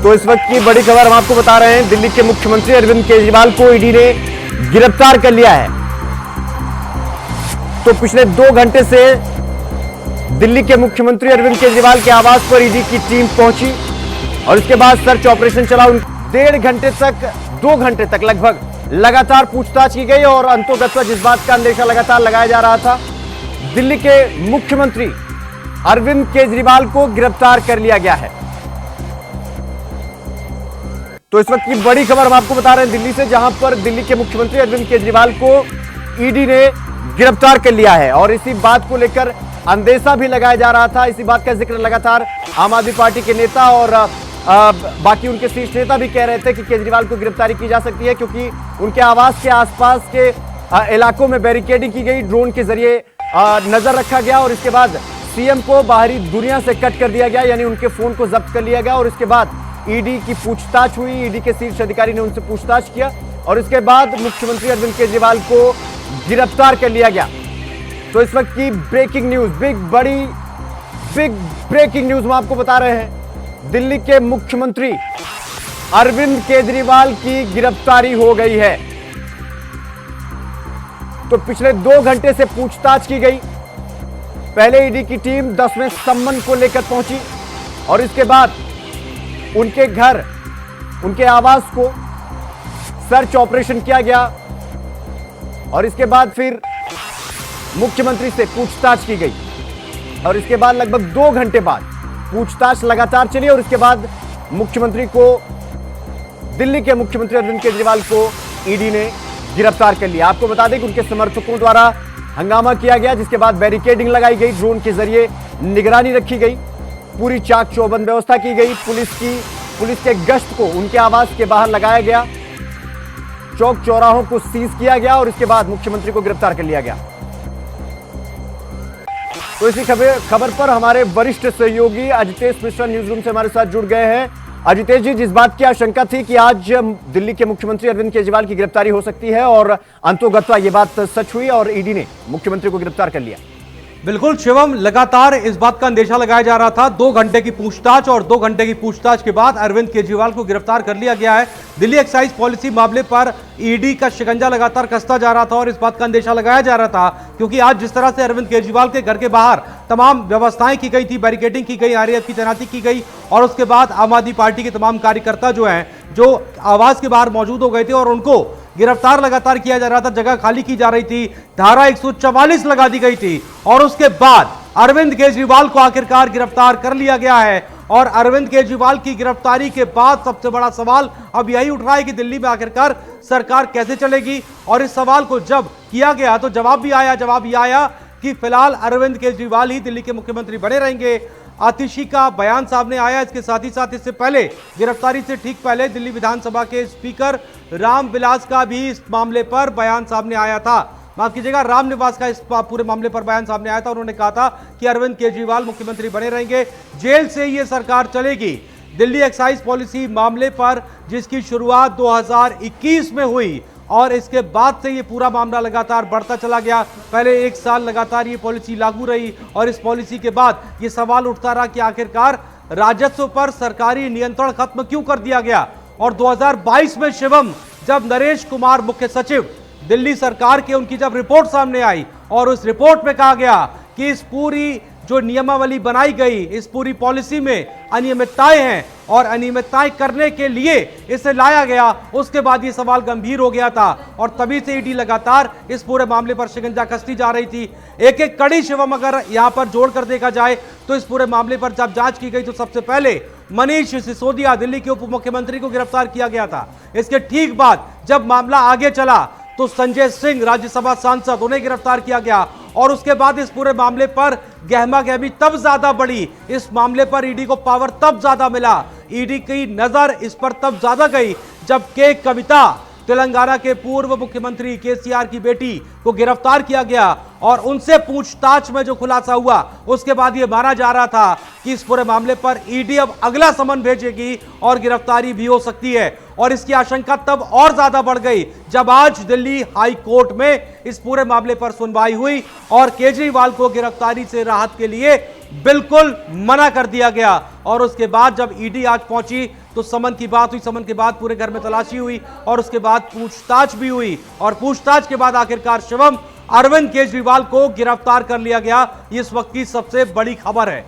तो इस वक्त की बड़ी खबर हम आपको बता रहे हैं, दिल्ली के मुख्यमंत्री अरविंद केजरीवाल को ईडी ने गिरफ्तार कर लिया है। तो पिछले 2 घंटे से दिल्ली के मुख्यमंत्री अरविंद केजरीवाल के आवास पर ईडी की टीम पहुंची और इसके बाद सर्च ऑपरेशन चला। 1.5 घंटे तक 2 घंटे तक लगभग लगातार पूछताछ की गई और अंतोगत्वा जिस बात का अंदेशा लगातार लगाया जा रहा था, दिल्ली के मुख्यमंत्री अरविंद केजरीवाल को गिरफ्तार कर लिया गया है। तो इस वक्त की बड़ी खबर हम आपको बता रहे हैं दिल्ली से, जहां पर दिल्ली के मुख्यमंत्री अरविंद केजरीवाल को ईडी ने गिरफ्तार कर लिया है और इसी बात को लेकर अंदेशा भी लगाया जा रहा था। इसी बात का जिक्र लगातार आम आदमी पार्टी के नेता और बाकी उनके शीर्ष नेता भी कह रहे थे कि केजरीवाल को गिरफ्तारी की जा सकती है, क्योंकि उनके आवास के आसपास के इलाकों में बैरिकेडिंग की गई, ड्रोन के जरिए नजर रखा गया और इसके बाद सीएम को बाहरी दुनिया से कट कर दिया गया, यानी उनके फोन को जब्त कर लिया गया और इसके बाद ईडी की पूछताछ हुई। ईडी के शीर्ष अधिकारी ने उनसे पूछताछ किया और इसके बाद मुख्यमंत्री अरविंद केजरीवाल को गिरफ्तार कर लिया गया। तो इस वक्त की breaking news, big breaking news हम आपको बता रहे हैं, दिल्ली के मुख्यमंत्री अरविंद केजरीवाल की गिरफ्तारी हो गई है। तो पिछले 2 घंटे से पूछताछ की गई। पहले ईडी की टीम 10वें सम्मन को लेकर पहुंची और इसके बाद उनके घर, उनके आवास को सर्च ऑपरेशन किया गया और इसके बाद फिर मुख्यमंत्री से पूछताछ की गई और इसके बाद लगभग 2 घंटे बाद पूछताछ लगातार चली और इसके बाद मुख्यमंत्री को, दिल्ली के मुख्यमंत्री अरविंद केजरीवाल को ईडी ने गिरफ्तार कर लिया। आपको बता दें कि उनके समर्थकों द्वारा हंगामा किया गया, जिसके बाद बैरिकेडिंग लगाई गई, ड्रोन के जरिए निगरानी रखी गई, पूरी चाक चौबंद व्यवस्था की गई, पुलिस के गश्त को उनके आवास के बाहर लगाया गया, चौक चौराहों को सीज किया गया और इसके बाद मुख्यमंत्री को गिरफ्तार कर लिया गया। तो इसी खबर पर हमारे वरिष्ठ सहयोगी अजितेश मिश्रा न्यूज रूम से हमारे साथ जुड़ गए हैं। अजितेश जी, जिस बात की आशंका थी कि आज दिल्ली के मुख्यमंत्री अरविंद केजरीवाल की गिरफ्तारी हो सकती है और अंतोगत्वा ये बात सच हुई और ईडी ने मुख्यमंत्री को गिरफ्तार कर लिया। बिल्कुल शिवम, लगातार इस बात का अंदेशा लगाया जा रहा था। 2 घंटे की पूछताछ और 2 घंटे की पूछताछ के बाद अरविंद केजरीवाल को गिरफ्तार कर लिया गया है। दिल्ली एक्साइज पॉलिसी मामले पर ईडी का शिकंजा लगातार कसता जा रहा था और इस बात का अंदेशा लगाया जा रहा था, क्योंकि आज जिस तरह से अरविंद केजरीवाल के घर के बाहर तमाम व्यवस्थाएं की गई थी, बैरिकेडिंग की गई, आरएएफ की तैनाती की गई और उसके बाद आम आदमी पार्टी के तमाम कार्यकर्ता जो हैं, जो आवास के बाहर मौजूद हो गए थे और उनको गिरफ्तार लगातार किया जा रहा था, जगह खाली की जा रही थी, धारा 144 लगा दी गई थी और उसके बाद अरविंद केजरीवाल को आखिरकार गिरफ्तार कर लिया गया है। और अरविंद केजरीवाल की गिरफ्तारी के बाद सबसे बड़ा सवाल अब यही उठ रहा है कि दिल्ली में आखिरकार सरकार कैसे चलेगी। और इस सवाल को जब किया गया तो जवाब ये आया कि फिलहाल अरविंद केजरीवाल ही दिल्ली के मुख्यमंत्री बने रहेंगे। आतिशी का बयान सामने आया। इसके साथ ही साथ इससे पहले, गिरफ्तारी से ठीक पहले, दिल्ली विधानसभा के स्पीकर राम विलास का भी इस मामले पर बयान सामने आया था। माफ कीजिएगा, राम निवास का इस पूरे मामले पर बयान सामने आया था। उन्होंने कहा था कि अरविंद केजरीवाल मुख्यमंत्री बने रहेंगे, जेल से ये सरकार चलेगी। दिल्ली एक्साइज पॉलिसी मामले पर जिसकी शुरुआत 2021 में हुई और इसके बाद से ये पूरा मामला लगातार बढ़ता चला गया। पहले 1 साल लगातार ये पॉलिसी लागू रही और इस पॉलिसी के बाद ये सवाल उठता रहा कि आखिरकार राजस्व पर सरकारी नियंत्रण खत्म क्यों कर दिया गया। और 2022 में शिवम, जब नरेश कुमार मुख्य सचिव दिल्ली सरकार के, उनकी जब रिपोर्ट सामने आई और उस रिपोर्ट में कहा गया कि इस पूरी जो नियमावली बनाई गई, इस पूरी पॉलिसी में अनियमितताएं हैं और अनियमितताएं करने के लिए इसे लाया गया, उसके बाद ये सवाल गंभीर हो गया था और तभी से ईडी लगातार इस पूरे मामले पर शिकंजा कसती जा रही थी। एक एक कड़ी शिवम अगर यहां पर जोड़कर देखा जाए तो इस पूरे मामले पर जब जांच की गई तो सबसे पहले मनीष सिसोदिया, दिल्ली के उप मुख्यमंत्री, को गिरफ्तार किया गया था। इसके ठीक बाद जब मामला आगे चला तो संजय सिंह, राज्यसभा सांसद, उन्हें गिरफ्तार किया गया और उसके बाद इस पूरे मामले पर गहमा गहमी तब ज्यादा बढ़ी। इस मामले पर ईडी को पावर तब ज्यादा मिला, ईडी की नजर इस पर तब ज्यादा गई जब के कविता, तेलंगाना के पूर्व मुख्यमंत्री केसीआर की बेटी, को गिरफ्तार किया गया और उनसे पूछताछ में जो खुलासा हुआ, उसके बाद यह माना जा रहा था कि इस पूरे मामले पर ईडी अब अगला समन भेजेगी और गिरफ्तारी भी हो सकती है। और इसकी आशंका तब और ज्यादा बढ़ गई जब आज दिल्ली हाई कोर्ट में इस पूरे मामले पर सुनवाई हुई और केजरीवाल को गिरफ्तारी से राहत के लिए बिल्कुल मना कर दिया गया। और उसके बाद जब ईडी आज पहुंची तो समन की बात हुई, समन के बाद पूरे घर में तलाशी हुई और उसके बाद पूछताछ भी हुई और पूछताछ के बाद आखिरकार शिवम अरविंद केजरीवाल को गिरफ्तार कर लिया गया। इस वक्त की सबसे बड़ी खबर है।